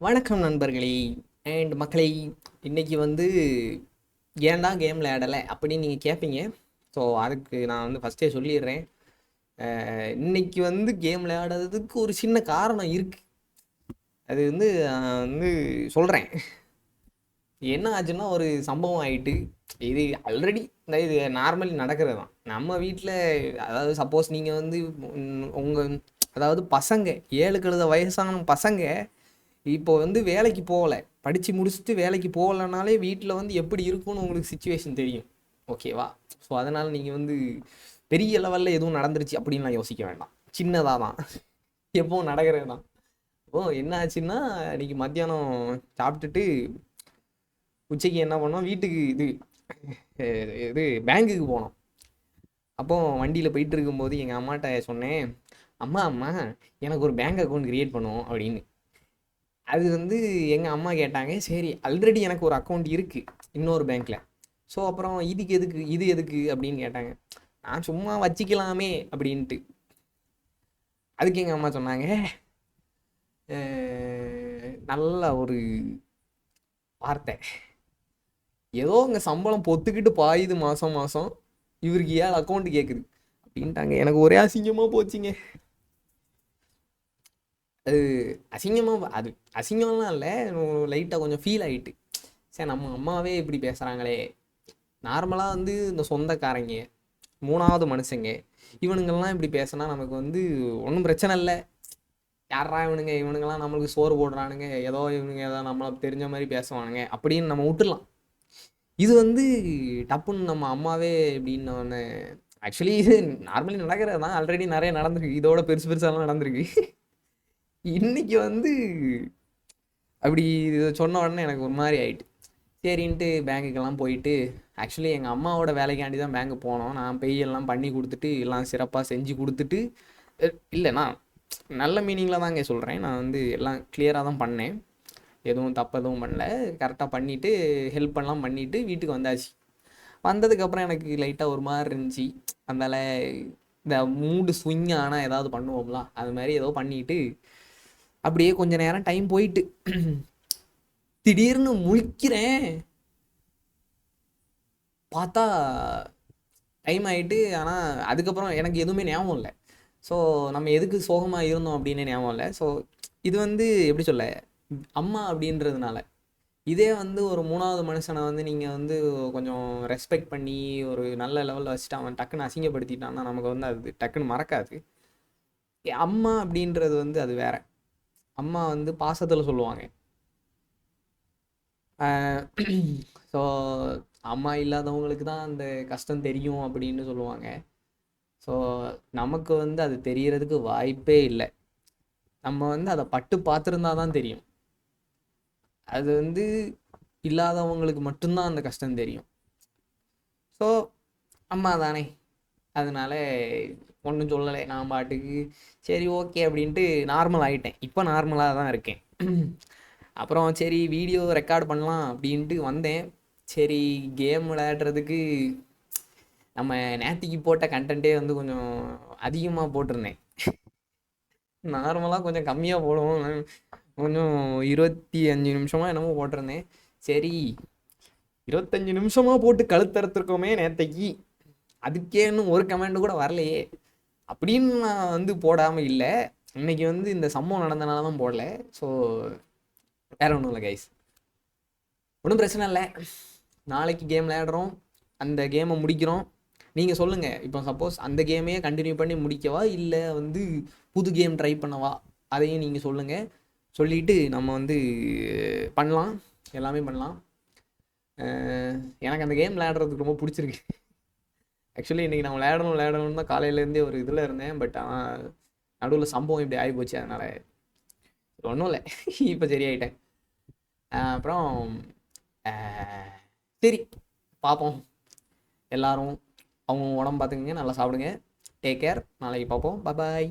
வணக்கம் நண்பர்களே அண்ட் மக்களை. இன்னைக்கு வந்து ஏன்டா கேம் விளையாடலை அப்படின்னு நீங்கள் கேட்பீங்க. ஸோ அதுக்கு நான் வந்து ஃபஸ்ட்டே சொல்லிடுறேன். இன்னைக்கு வந்து கேம் விளையாடுறதுக்கு ஒரு சின்ன காரணம் இருக்குது. அது வந்து நான் வந்து சொல்கிறேன். என்ன ஆச்சுன்னா, ஒரு சம்பவம் ஆயிட்டு. இது ஆல்ரெடி இது நார்மலி நடக்கிறது தான் நம்ம வீட்டில். அதாவது சப்போஸ் நீங்கள் வந்து உங்கள் அதாவது பசங்க 7 கழுத வயசான பசங்க இப்போ வந்து வேலைக்கு போகலை, படித்து முடிச்சுட்டு வேலைக்கு போகலைனாலே வீட்டில் வந்து எப்படி இருக்கும்னு உங்களுக்கு சுச்சுவேஷன் தெரியும். ஓகேவா? ஸோ அதனால் நீங்கள் வந்து பெரிய லெவலில் எதுவும் நடந்துருச்சு அப்படின்லாம் யோசிக்க வேண்டாம். சின்னதாக தான் எப்பவும் நடக்கிறது தான். என்ன ஆச்சுன்னா, இன்னைக்கு மத்தியானம் சாப்பிட்டுட்டு உச்சைக்கு என்ன பண்ணோம், வீட்டுக்கு இது பேங்குக்கு போனோம். அப்போ வண்டியில் போயிட்டு இருக்கும்போது எங்கள் அம்மாட்ட சொன்னேன், அம்மா அம்மா எனக்கு ஒரு பேங்க் அக்கௌண்ட் க்ரியேட் பண்ணுவோம் அப்படின்னு. அது வந்து எங்கள் அம்மா கேட்டாங்க. சரி, ஆல்ரெடி எனக்கு ஒரு அக்கௌண்ட் இருக்குது இன்னொரு பேங்க்கில். ஸோ அப்புறம் இதுக்கு எதுக்கு, இது எதுக்கு அப்படின்னு கேட்டாங்க. நான் சும்மா வச்சுக்கலாமே அப்படின்ட்டு. அதுக்கு எங்கள் அம்மா சொன்னாங்க, நல்ல ஒரு வார்த்தை, ஏதோ இங்கே சம்பளம் பொத்துக்கிட்டு பாயுது மாதம் மாதம், இவருக்கு ஏன் அக்கௌண்ட் கேட்குது அப்படின்ட்டாங்க. எனக்கு ஒரே அசிங்கமாக போச்சுங்க. அது அசிங்கமாக, அது அசிங்கம்லாம் இல்லை, லைட்டாக கொஞ்சம் ஃபீல் ஆகிட்டு. சரி, நம்ம அம்மாவே இப்படி பேசுகிறாங்களே. நார்மலாக வந்து இந்த சொந்தக்காரங்க, மூணாவது மனுஷங்க, இவனுங்கள்லாம் இப்படி பேசினா நமக்கு வந்து ஒன்றும் பிரச்சனை இல்லை. யாரா இவனுங்க, இவனுங்கெல்லாம் நம்மளுக்கு சோறு போடுறானுங்க, ஏதோ இவனுங்க ஏதோ நம்மளை தெரிஞ்ச மாதிரி பேசுவானுங்க அப்படின்னு நம்ம விட்டுடலாம். இது வந்து டப்புன்னு நம்ம அம்மாவே இப்படின்னு. ஆக்சுவலி இது நார்மலி நடக்கிறது தான், ஆல்ரெடி நிறைய நடந்திருக்கு, இதோட பெருசு பெருசாலாம் நடந்திருக்கு. இன்னைக்கு வந்து அப்படி இதை சொன்ன உடனே எனக்கு ஒரு மாதிரி ஆயிட்டு. சரின்ட்டு பேங்குக்கெல்லாம் போயிட்டு, ஆக்சுவலி எங்கள் அம்மாவோட வேலைக்காண்டி தான் பேங்க்கு போனோம். நான் போய் எல்லாம் பண்ணி கொடுத்துட்டு எல்லாம் சிறப்பாக செஞ்சு கொடுத்துட்டு, இல்லை நான் நல்ல மீனிங்கில் தாங்க சொல்கிறேன். நான் வந்து எல்லாம் கிளியராக தான் பண்ணேன், எதுவும் தப்பு எதுவும் பண்ணல, கரெக்டாக பண்ணிவிட்டு ஹெல்ப் பண்ணலாம் பண்ணிவிட்டு வீட்டுக்கு வந்தாச்சு. வந்ததுக்கப்புறம் எனக்கு லைட்டாக ஒரு மாதிரி இருந்துச்சு. அதனால் இந்த மூடு ஸ்விங் ஆனால் ஏதாவது பண்ணுவோம்ல, அது மாதிரி ஏதோ பண்ணிட்டு அப்படியே கொஞ்ச நேரம் டைம் போயிட்டு திடீர்னு முழிக்கிறேன், பார்த்தா டைம் ஆகிட்டு. ஆனால் அதுக்கப்புறம் எனக்கு எதுவுமே ஞாபகம் இல்லை. ஸோ நம்ம எதுக்கு சோகமாக இருந்தோம் அப்படின்னு ஞாபகம் இல்லை. ஸோ இது வந்து எப்படி சொல்ல, அம்மா அப்படின்றதுனால. இதே வந்து ஒரு மூணாவது மனுஷனை வந்து நீங்கள் வந்து கொஞ்சம் ரெஸ்பெக்ட் பண்ணி ஒரு நல்ல லெவலில் வச்சுட்டு அவன் டக்குன்னு அசிங்கப்படுத்திட்டான்னா நமக்கு வந்து அது டக்குன்னு மறக்காது. அம்மா அப்படின்றது வந்து அது வேற. அம்மா வந்து பாசத்தில் சொல்லுவாங்க. ஸோ அம்மா இல்லாதவங்களுக்கு தான் அந்த கஷ்டம் தெரியும் அப்படின்னு சொல்லுவாங்க. ஸோ நமக்கு வந்து அது தெரியறதுக்கு வாய்ப்பே இல்லை. நம்ம வந்து அதை பட்டு பார்த்துருந்தா தான் தெரியும். அது வந்து இல்லாதவங்களுக்கு மட்டும்தான் அந்த கஷ்டம் தெரியும். ஸோ அம்மா தானே, அதனால ஒன்றும் சொல்லலை. நான் பாட்டுக்கு சரி ஓகே அப்படின்ட்டு நார்மல் ஆகிட்டேன். இப்போ நார்மலாக தான் இருக்கேன். அப்புறம் சரி வீடியோ ரெக்கார்ட் பண்ணலாம் அப்படின்ட்டு வந்தேன். சரி, கேம் விளையாடுறதுக்கு நம்ம நேத்திக்கு போட்ட கண்டென்ட்டே வந்து கொஞ்சம் அதிகமாக போட்டிருந்தேன். நார்மலாக கொஞ்சம் கம்மியாக போடுவோம், கொஞ்சம் 25 நிமிஷமாக என்னமோ போட்டிருந்தேன். சரி, 25 நிமிஷமாக போட்டு கழுத்தறுத்துருக்கோமே நேத்தைக்கு, அதுக்கே இன்னும் ஒரு கமெண்ட் கூட வரலையே அப்படின்னு நான் வந்து போடாமல் இல்லை. இன்னைக்கு வந்து இந்த சம்பவம் நடந்தனால தான் போடல. ஸோ வேற ஒன்றும் இல்லை கைஸ், ஒன்றும் பிரச்சனை இல்லை. நாளைக்கு கேம் விளையாடுறோம், அந்த கேமை முடிக்கிறோம். நீங்கள் சொல்லுங்கள், இப்போ சப்போஸ் அந்த கேமையே கண்டினியூ பண்ணி முடிக்கவா இல்லை வந்து புது கேம் ட்ரை பண்ணவா, அதையும் நீங்கள் சொல்லுங்கள். சொல்லிவிட்டு நம்ம வந்து பண்ணலாம், எல்லாமே பண்ணலாம். எனக்கு அந்த கேம் விளையாடுறதுக்கு ரொம்ப பிடிச்சிருக்கு. ஆக்சுவலி இன்றைக்கி நான் விளையாடணும்னு தான் காலையிலேருந்தே ஒரு இதில் இருந்தேன். பட் ஆனால் நடுவில் சம்பவம் இப்படி ஆகி போச்சு, அதனால் ஒன்றும் இல்லை. இப்போ சரியாயிட்டேன். அப்புறம் சரி பார்ப்போம். எல்லாரும் அவங்க உடம்பு பார்த்துக்குங்க, நல்லா சாப்பிடுங்க, டேக் கேர். நாளைக்கு பார்ப்போம். பாய்.